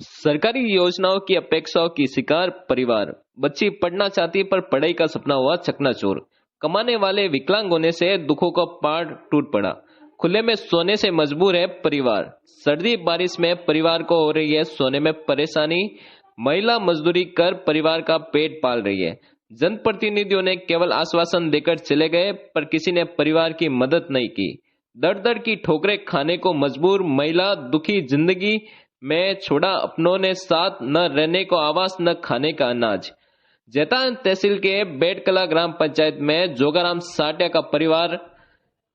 सरकारी योजनाओं की अपेक्षाओं की शिकार परिवार। बच्ची पढ़ना चाहती पर पढ़ाई का सपना हुआ चकनाचूर। कमाने वाले विकलांग होने से दुखों का पहाड़ टूट पड़ा। खुले में सोने से मजबूर है परिवार। सर्दी बारिश में परिवार को हो रही है सोने में परेशानी। महिला मजदूरी कर परिवार का पेट पाल रही है। जनप्रतिनिधियों ने केवल आश्वासन देकर चले गए, पर किसी ने परिवार की मदद नहीं की। दर दर की ठोकरें खाने को मजबूर महिला दुखी जिंदगी में छोड़ा अपनों ने साथ, न रहने को आवास न खाने का अनाज। जैतान तहसील के बेड़कला ग्राम पंचायत में जोगाराम साटिया का परिवार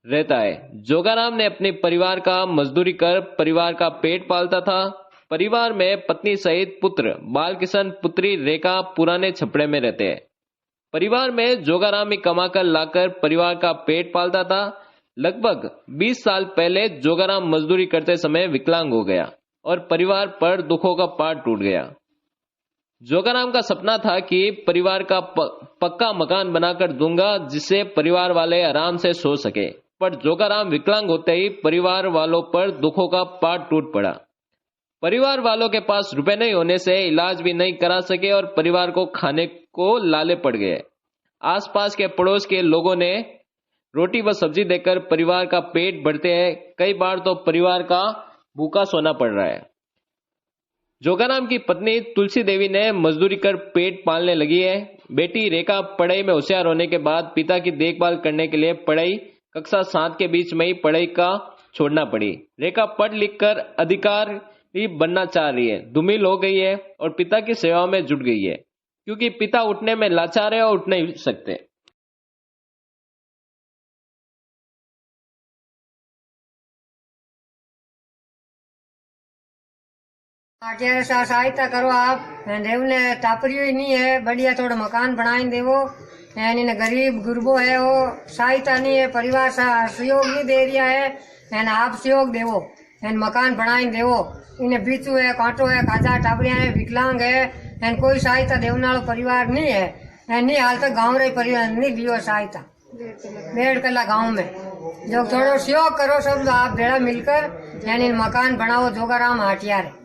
रहता है। जोगाराम ने अपने परिवार का मजदूरी कर परिवार का पेट पालता था। परिवार में पत्नी सहित पुत्र बालकिशन पुत्री रेखा पुराने छपड़े में रहते हैं। परिवार में जोगाराम ही कमाकर लाकर परिवार का पेट पालता था। लगभग 20 साल पहले जोगाराम मजदूरी करते समय विकलांग हो गया और परिवार पर दुखों का पहाड़ टूट गया। जोगाराम का सपना था कि परिवार का पक्का मकान बनाकर दूंगा जिससे परिवार वाले आराम से सो सके, पर जोगाराम विकलांग होते ही परिवार वालों पर दुखों का पहाड़ टूट पड़ा। परिवार वालों के पास रुपए नहीं होने से इलाज भी नहीं करा सके और परिवार को खाने को लाले पड़ गए। आसपास के पड़ोस के लोगों ने रोटी व सब्जी देकर परिवार का पेट भरते हैं। कई बार तो परिवार का भूखा सोना पड़ रहा है। जोगाराम की पत्नी तुलसी देवी ने मजदूरी कर पेट पालने लगी है। बेटी रेखा पढ़ाई में होशियार होने के बाद पिता की देखभाल करने के लिए पढ़ाई कक्षा 7 के बीच में ही पढ़ाई का छोड़ना पड़ी। रेखा पढ़ लिख कर अधिकारी बनना चाह रही है, धूमिल हो गई है और पिता की सेवा में जुट गई है, क्योंकि पिता उठने में लाचार है और उठ नहीं सकते। सहायता करो आप। देवने टापरियो ही नहीं है, बढ़िया थोड़ा मकान बनाए देवो। इन्हें गरीब गुरबो है, वो सहायता नहीं है, परिवार सहयोग नहीं दे रहा है। आप सहयोग देवो, मकान बनाए देवो। इन्हें बीचू है, कांटो है, खाजा टापरिया है, विकलांग है, कोई सहायता देवने वाला परिवार नहीं है। नहीं हाल तक गाँव रही परिवार नहीं दियो सहायता। बेड़कला गाँव में जो थोड़ा सहयोग करो सब आप भेड़ा मिलकर, मकान बनाओ। जोगाराम हाटियार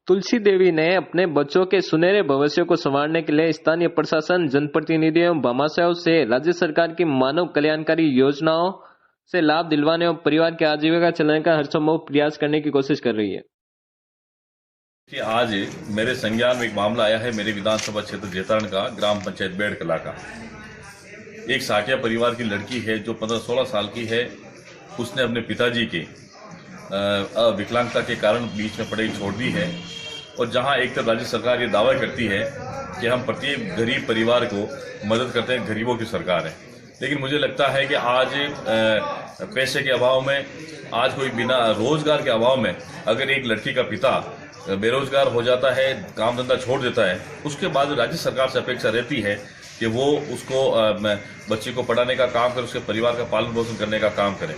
तुलसी देवी ने अपने बच्चों के सुनहरे भविष्य को संवारने के लिए स्थानीय प्रशासन, जनप्रतिनिधियों एवं भामाशाहों से राज्य सरकार की मानव कल्याणकारी योजनाओं से लाभ दिलवाने और परिवार की आजीविका चलाने का हर संभव प्रयास करने की कोशिश कर रही है। कि आज मेरे संज्ञान में एक मामला आया है मेरे विधानसभा क्षेत्र जैतान का, ग्राम पंचायत बेड़कला का। एक साटिया परिवार की लड़की है जो 15-16 साल की है। उसने अपने पिताजी के विकलांगता के कारण बीच में पढ़ाई छोड़ दी है। और जहां एक तरफ राज्य सरकार ये दावा करती है कि हम प्रत्येक गरीब परिवार को मदद करते हैं, गरीबों की सरकार है, लेकिन मुझे लगता है कि आज पैसे के अभाव में, आज कोई बिना रोजगार के अभाव में अगर एक लड़की का पिता बेरोजगार हो जाता है, काम धंधा छोड़ देता है, उसके बाद राज्य सरकार से अपेक्षा रहती है कि वो उसको बच्चे को पढ़ाने का काम करे, उसके परिवार का पालन पोषण करने का काम करे।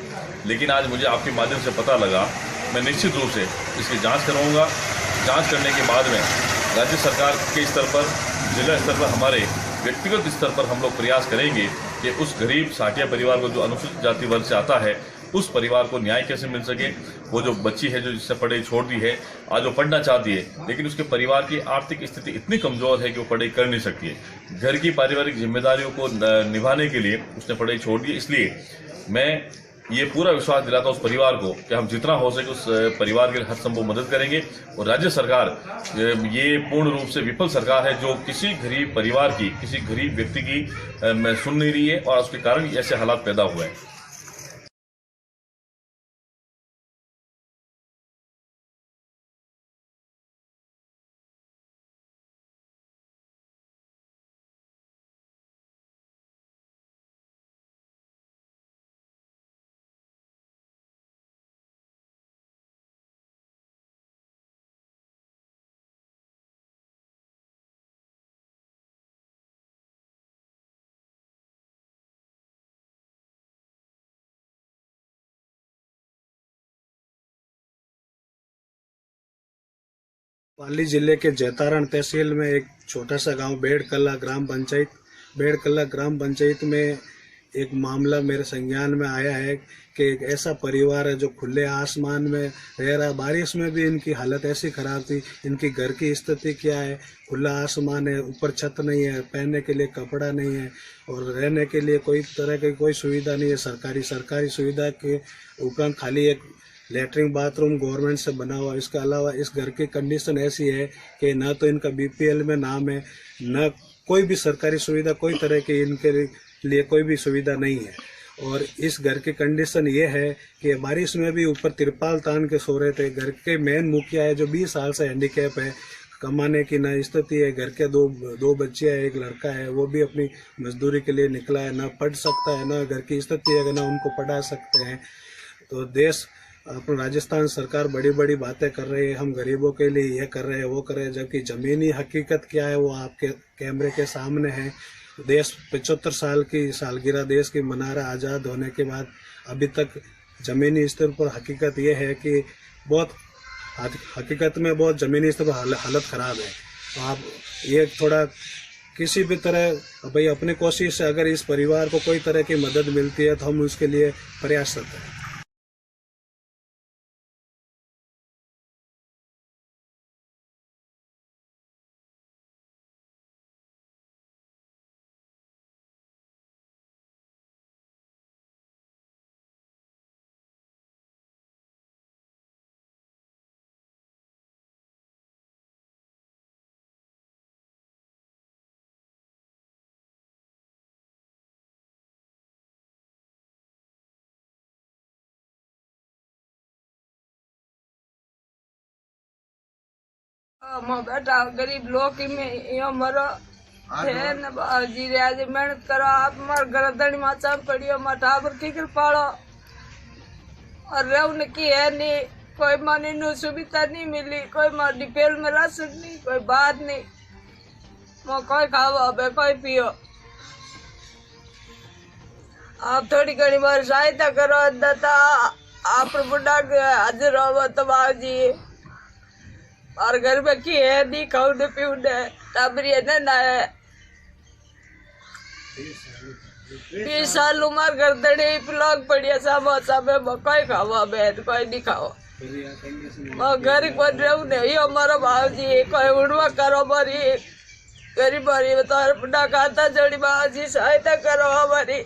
लेकिन आज मुझे आपके माध्यम से पता लगा, मैं निश्चित रूप से इसकी जांच कराऊंगा। जांच करने के बाद में राज्य सरकार के स्तर पर, जिला स्तर पर, हमारे व्यक्तिगत स्तर पर हम लोग प्रयास करेंगे कि उस गरीब साटिया परिवार को जो अनुसूचित जाति वर्ग से आता है, उस परिवार को न्याय कैसे मिल सके। वो जो बच्ची है जो जिससे पढ़ाई छोड़ दी है, आज वो पढ़ना चाहती है, लेकिन उसके परिवार की आर्थिक स्थिति इतनी कमजोर है कि वो पढ़ाई कर नहीं सकती है। घर की पारिवारिक जिम्मेदारियों को निभाने के लिए उसने पढ़ाई छोड़ दी। इसलिए मैं ये पूरा विश्वास दिलाता उस परिवार को कि हम जितना हो सके उस परिवार के लिए हर संभव मदद करेंगे। और राज्य सरकार ये पूर्ण रूप से विफल सरकार है जो किसी गरीब परिवार की, किसी गरीब व्यक्ति की सुन नहीं रही है और उसके कारण ऐसे हालात पैदा हुए हैं। पाली जिले के जैतारण तहसील में एक छोटा सा गांव बेड़कला ग्राम पंचायत में एक मामला मेरे संज्ञान में आया है कि एक ऐसा परिवार है जो खुले आसमान में रह रहा है। बारिश में भी इनकी हालत ऐसी खराब थी। इनकी घर की स्थिति क्या है, खुला आसमान है, ऊपर छत नहीं है, पहनने के लिए कपड़ा नहीं है और रहने के लिए कोई तरह की कोई सुविधा नहीं है। सरकारी सुविधा के उपरांत खाली एक लेटरिन बाथरूम गवर्नमेंट से बना हुआ। इसके अलावा इस घर की कंडीशन ऐसी है कि न तो इनका बीपीएल में नाम है, न कोई भी सरकारी सुविधा, कोई तरह की इनके लिए कोई भी सुविधा नहीं है। और इस घर की कंडीशन ये है कि बारिश में भी ऊपर तिरपाल तान के सो रहे थे। घर के मेन मुखिया है जो 20 साल से हैंडीकैप है, कमाने की न स्थिति है। घर के दो बच्चे हैं, एक लड़का है, वो भी अपनी मजदूरी के लिए निकला है, न पढ़ सकता है, न घर की स्थिति है न उनको पढ़ा सकते हैं। तो देश अपना राजस्थान सरकार बड़ी बड़ी बातें कर रही है, हम गरीबों के लिए ये कर रहे हैं वो कर रहे हैं, जबकि ज़मीनी हकीकत क्या है वो आपके कैमरे के सामने है। देश 75 साल की सालगिरह देश की मना रहा आज़ाद होने के बाद, अभी तक ज़मीनी स्तर पर हकीकत ये है कि हकीकत में बहुत ज़मीनी स्तर पर हालत ख़राब है। तो आप ये थोड़ा किसी भी तरह भाई अपनी कोशिश से अगर इस परिवार को कोई तरह की मदद मिलती है तो हम उसके लिए प्रयासरत हैं। बेटा गरीब लोग में यो मरो है न जी रे आज मेहनत करो आप मार गर्दन माचा पड़ियो मार ठाकुर की पालो और रेवन की है नहीं कोई मानी नु सुविधा नहीं मिली, कोई मार डिपेल में राशन नहीं, कोई बात नहीं, मो कोई खाओ अब कोई पियो। आप थोड़ी घड़ी मार सहायता करो दाता, आप बुढ़ा हाजिर हो तो बाजी और घर में की है नहीं खाऊ न पीऊ न टाबरी है ना है 20 साल उम्र गर्दड़ी प्लग पड़िया समोसा में कोई खावा बेद कोई नहीं खाओ घर को रहू नहीं हमारा भाव जी कोई उड़वा करो मारी गरीब मारी तो खाता जोड़ी भाव जी सहायता करो हमारी।